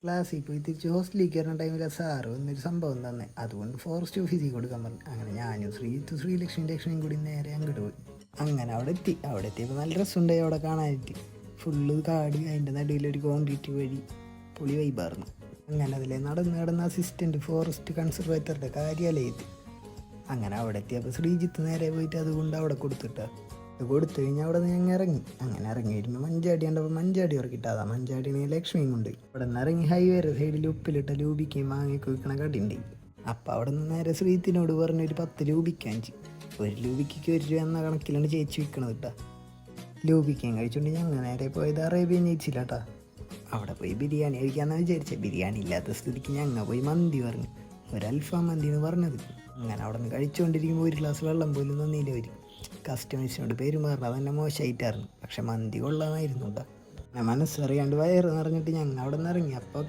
ക്ലാസ്സിൽ പോയി തിരിച്ച് ഹോസ്റ്റലിലേക്ക് കയറുന്ന ടൈമിൽ സാറ് വന്നൊരു സംഭവം തന്നെ. അതുകൊണ്ട് ഫോറസ്റ്റ് ഓഫീസിൽ കൊടുക്കാൻ പറഞ്ഞു. അങ്ങനെ ഞാനും ശ്രീലക്ഷ്മി ലക്ഷ്മിയും കൂടി നേരെ അങ്ങോട്ട് പോയി. അങ്ങനെ അവിടെ എത്തിയപ്പോൾ നല്ല രസമുണ്ടായി അവിടെ കാണാനായിട്ട്. ഫുള്ള് കാട്, അതിൻ്റെ നടുവിലൊരു കോൺക്രീറ്റ് വഴി, പൊളി വൈബായിരുന്നു. അങ്ങനെ അതിലെ നടന്ന് അസിസ്റ്റൻറ്റ് ഫോറസ്റ്റ് കൺസർവേറ്ററുടെ കാര്യാലയത്തിൽ. അങ്ങനെ അവിടെ എത്തിയപ്പോൾ ശ്രീജിത്ത് നേരെ പോയിട്ട് അതുകൊണ്ട് അവിടെ കൊടുത്തു കഴിഞ്ഞാൽ അവിടെ നിന്ന് ഞങ്ങൾ ഇറങ്ങി. അങ്ങനെ ഇറങ്ങി വരുമ്പോൾ മഞ്ചാടി കണ്ടപ്പോൾ മഞ്ചാടി ഉറക്കിട്ടാ മഞ്ചാടിനെ ലക്ഷ്മിയും കൊണ്ട് അവിടെ നിന്ന് ഇറങ്ങി ഹൈവേറെ സൈഡിൽ ഉപ്പിലിട്ട ലൂബിക്കയും മാങ്ങയൊക്കെ വിൽക്കണ കടിയുണ്ട്. അപ്പം അവിടെ നിന്ന് നേരെ ശ്രീത്തിനോട് പറഞ്ഞൊരു 10 രൂപയ്ക്ക് 5, 1 രൂപയ്ക്ക് 1 രൂപ എന്ന കണക്കിലാണ് ചേച്ചി വിൽക്കണത് കേട്ടാ. ലൂബിക്കയും കഴിച്ചുകൊണ്ട് ഞങ്ങൾ നേരെ പോയത് അറേബ്യൻ ചേച്ചില്ല കേട്ടാ. അവിടെ പോയി ബിരിയാണി കഴിക്കാമെന്ന് വിചാരിച്ചത്. ബിരിയാണി ഇല്ലാത്ത സ്ഥിതിക്ക് ഞങ്ങൾ പോയി മന്തി പറഞ്ഞു. ഒരു അൽഫാം മന്തി എന്ന് പറഞ്ഞത്. അങ്ങനെ അവിടെ നിന്ന് കഴിച്ചുകൊണ്ടിരിക്കുമ്പോൾ ഒരു ഗ്ലാസ് വെള്ളം പോലും തന്നില്ല. വരും കസ്റ്റമേഴ്സിനോട് പെരുമാറുന്നത് അതന്നെ മോശമായിട്ടായിരുന്നു. പക്ഷെ മന്തി കൊള്ളാമായിരുന്നു കേട്ടോ. മനസ്സറിയാണ്ട് വയറ് നിറഞ്ഞിട്ട് ഞങ്ങൾ അവിടെ നിന്ന് ഇറങ്ങി. അപ്പോൾ